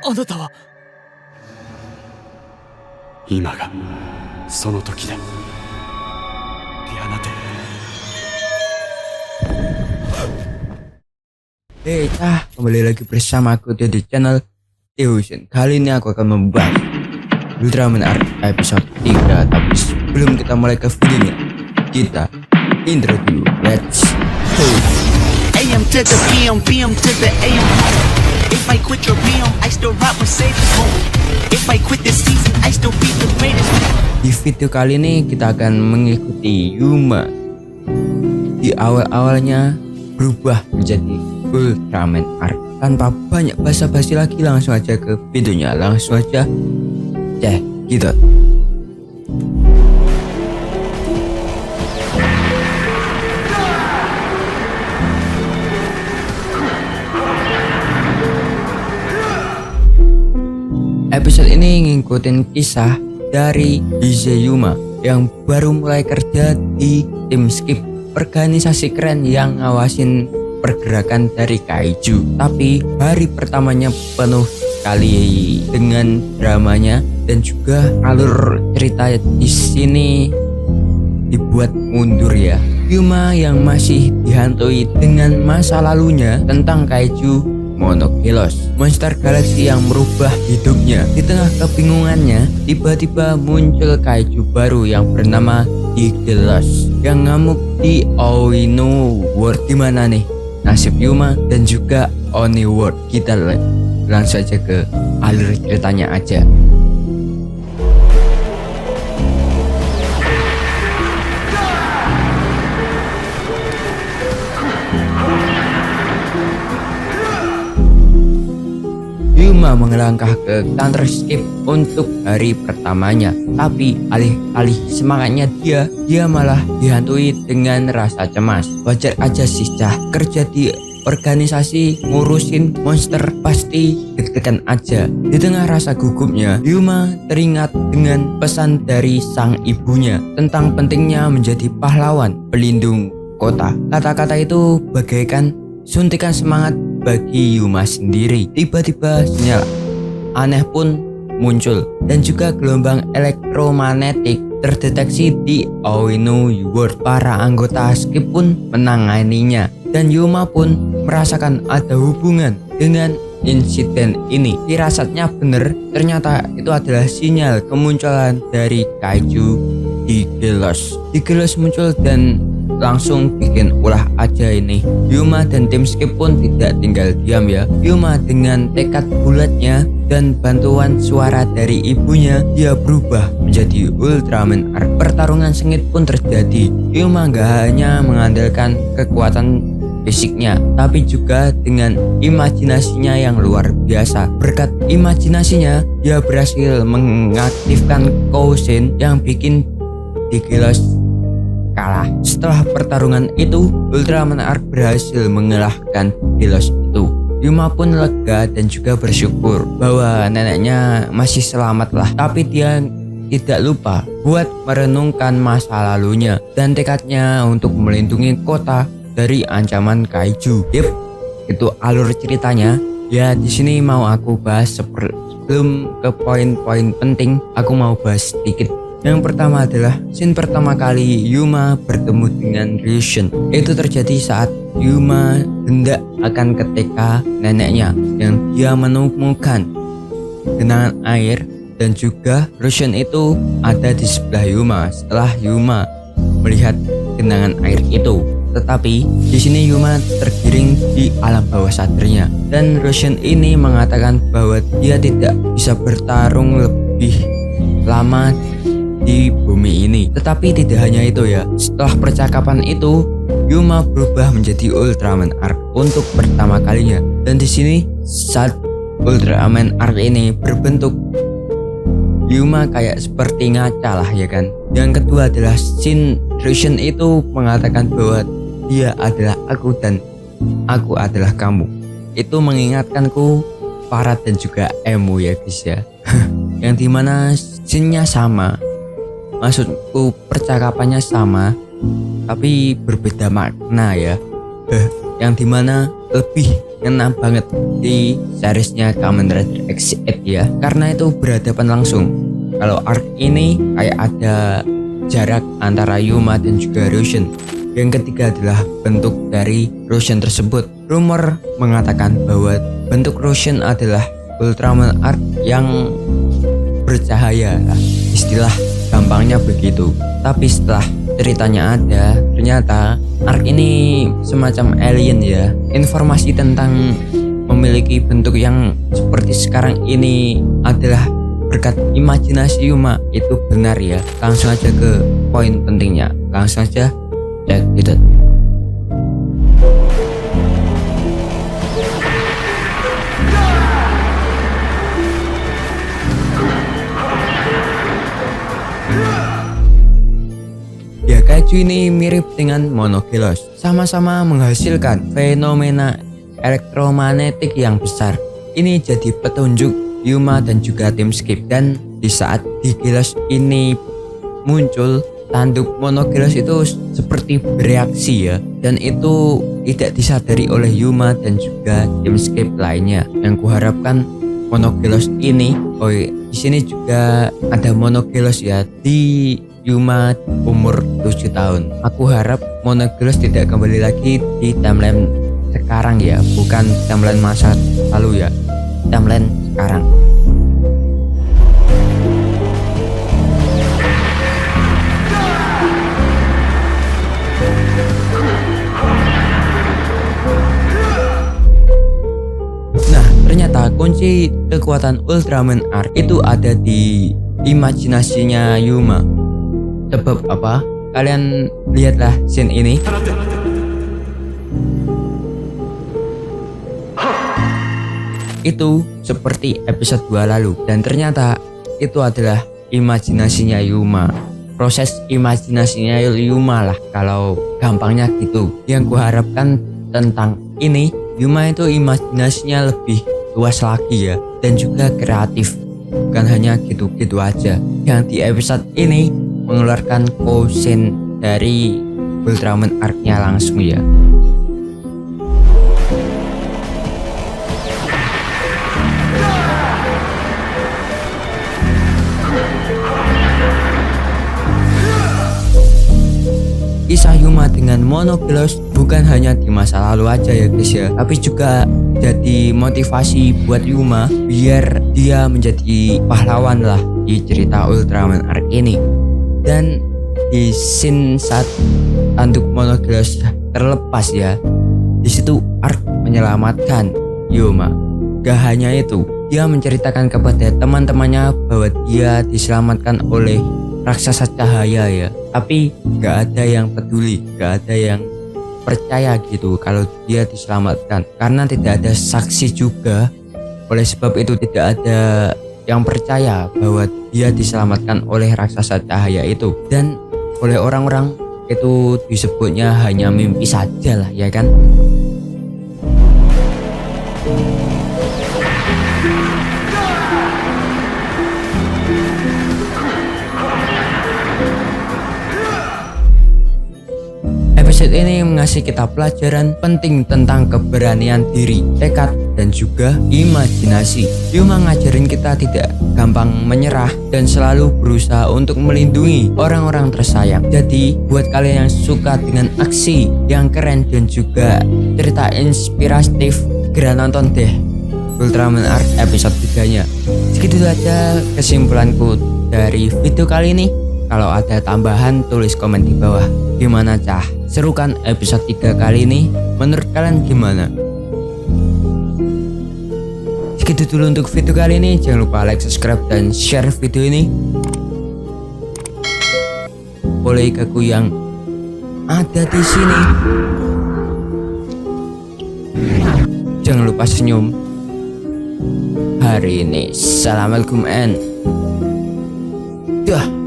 あなたは今がその時だ。リアナテ。Hey kembali lagi bersama aku di channel Fusion. Kali ini aku akan membahas Ultraman Arc episode 3. Tapi sebelum kita mulai ke videonya, kita intro dulu. Let's go. AM to the PM, PM to the AM. If I quit your PM, I still rock with Savior's home. If I quit this season, I still be the greatest. Di video kali ini kita akan mengikuti Yuma. Di awal-awalnya berubah menjadi Ultraman Arc. Tanpa banyak basa-basi lagi, langsung aja ke videonya. Langsung aja gitu. Episode ini ngikutin kisah dari Yuma yang baru mulai kerja di tim Skip, organisasi keren yang ngawasin pergerakan dari kaiju. Tapi hari pertamanya penuh sekali dengan dramanya, dan juga alur cerita di sini dibuat mundur ya. Yuma yang masih dihantui dengan masa lalunya tentang kaiju Monogelos, monster galaksi yang merubah hidupnya. Di tengah kebingungannya, tiba-tiba muncul kaiju baru yang bernama Digelos yang ngamuk di Oino World. Dimana nih nasib Yuma dan juga Oni World? Kita langsung saja ke alur ceritanya aja. Yuma mengelangkah ke kantor Skip untuk hari pertamanya, tapi alih-alih semangatnya dia malah dihantui dengan rasa cemas. Wajar aja sih cah, kerja di organisasi ngurusin monster pasti deg-degan aja. Di tengah rasa gugupnya, Yuma teringat dengan pesan dari sang ibunya tentang pentingnya menjadi pahlawan pelindung kota. Kata-kata itu bagaikan suntikan semangat bagi Yuma sendiri. Tiba-tiba sinyal aneh pun muncul, dan juga gelombang elektromagnetik terdeteksi di Oino World. Para anggota Skip pun menanganinya, dan Yuma pun merasakan ada hubungan dengan insiden ini. Firasatnya benar, ternyata itu adalah sinyal kemunculan dari kaiju Digelos. Digelos muncul dan langsung bikin ulah aja ini. Yuma dan tim Skip pun tidak tinggal diam ya. Yuma dengan tekad bulatnya dan bantuan suara dari ibunya, dia berubah menjadi Ultraman Arc. Pertarungan sengit pun terjadi. Yuma gak hanya mengandalkan kekuatan fisiknya, tapi juga dengan imajinasinya yang luar biasa. Berkat imajinasinya, dia berhasil mengaktifkan Kousen yang bikin Digelos kalah. Setelah pertarungan itu, Ultraman Arc berhasil mengalahkan Digelos itu. Yuma pun lega dan juga bersyukur bahwa neneknya masih selamat lah. Tapi dia tidak lupa buat merenungkan masa lalunya dan tekadnya untuk melindungi kota dari ancaman kaiju. Itu alur ceritanya. Ya, di sini mau aku bahas sebelum ke poin-poin penting, aku mau bahas sedikit. Yang pertama adalah scene pertama kali Yuma bertemu dengan Ryushin. Itu terjadi saat Yuma hendak akan ke TK neneknya, yang dia menemukan genangan air, dan juga Ryushin itu ada di sebelah Yuma setelah Yuma melihat genangan air itu. Tetapi di sini Yuma tergiring di alam bawah sadarnya, dan Ryushin ini mengatakan bahwa dia tidak bisa bertarung lebih lama di bumi ini. Tetapi tidak hanya itu ya. Setelah percakapan itu, Yuma berubah menjadi Ultraman Arc untuk pertama kalinya. Dan di sini saat Ultraman Arc ini berbentuk, Yuma kayak seperti ngaca lah ya kan. Yang kedua adalah scene Ryushin itu mengatakan bahwa dia adalah aku dan aku adalah kamu. Itu mengingatkanku Farad dan juga Emu ya guys ya. Yang dimana scene-nya sama, maksudku percakapannya sama, tapi berbeda makna ya. Yang dimana lebih ngena banget di seriesnya Kamen Rider X8 ya, karena itu berhadapan langsung. Kalau arc ini kayak ada jarak antara Yuma dan juga Roshan. Yang ketiga adalah bentuk dari Roshan tersebut. Rumor mengatakan bahwa bentuk Roshan adalah Ultraman Arc yang bercahaya lah, istilah gampangnya begitu. Tapi setelah ceritanya ada, ternyata arc ini semacam alien ya. Informasi tentang memiliki bentuk yang seperti sekarang ini adalah berkat imajinasi Yuma, itu benar ya. Langsung aja ke poin pentingnya, langsung aja check it out. Ya, kaiju ini mirip dengan Monogelos, sama-sama menghasilkan fenomena elektromagnetik yang besar. Ini jadi petunjuk Yuma dan juga tim Skip. Dan di saat Digelos ini muncul, tanduk Monogelos itu seperti bereaksi ya, dan itu tidak disadari oleh Yuma dan juga tim Skip lainnya. Yang kuharapkan Monogelos ini, di sini juga ada Monogelos ya di Yuma umur 7 tahun. Aku harap Monogelos tidak kembali lagi di timeline sekarang ya, bukan timeline masa lalu ya, timeline sekarang. Nah, ternyata kunci kekuatan Ultraman Arc itu ada di imajinasinya Yuma. Sebab apa? Kalian lihatlah scene ini. Itu seperti episode 2 lalu, dan ternyata itu adalah imajinasinya Yuma. Proses imajinasinya Yuma lah, kalau gampangnya gitu. Yang kuharapkan tentang ini, Yuma itu imajinasinya lebih luas lagi ya, dan juga kreatif. Bukan hanya gitu-gitu aja. Yang di episode ini mengeluarkan kosen dari Ultraman Arc-nya langsung ya. Kisah Yuma dengan Monogelos bukan hanya di masa lalu aja ya guys ya, tapi juga jadi motivasi buat Yuma biar dia menjadi pahlawan lah di cerita Ultraman Arc ini. Dan di scene saat tanduk Monogelos terlepas ya, di situ Arc menyelamatkan Yuma. Gak hanya itu, dia menceritakan kepada teman-temannya bahwa dia diselamatkan oleh raksasa cahaya ya, tapi gak ada yang peduli, gak ada yang percaya gitu kalau dia diselamatkan, karena tidak ada saksi juga. Oleh sebab itu tidak ada yang percaya bahwa dia diselamatkan oleh raksasa cahaya itu, dan oleh orang-orang itu disebutnya hanya mimpi saja lah ya kan. Episode ini mengasih kita pelajaran penting tentang keberanian diri, tekad, dan juga imajinasi. Yuma ngajarin kita tidak gampang menyerah dan selalu berusaha untuk melindungi orang-orang tersayang. Jadi buat kalian yang suka dengan aksi yang keren dan juga cerita inspiratif, segera nonton deh Ultraman Arc episode 3-nya. Segitu saja kesimpulanku dari video kali ini. Kalau ada tambahan tulis komen di bawah. Gimana cah? Seru kan episode 3 kali ini? Menurut kalian gimana? Segitu dulu untuk video kali ini. Jangan lupa like, subscribe, dan share video ini. Boleh aku yang ada di sini. Jangan lupa senyum hari ini. Assalamualaikum and dah.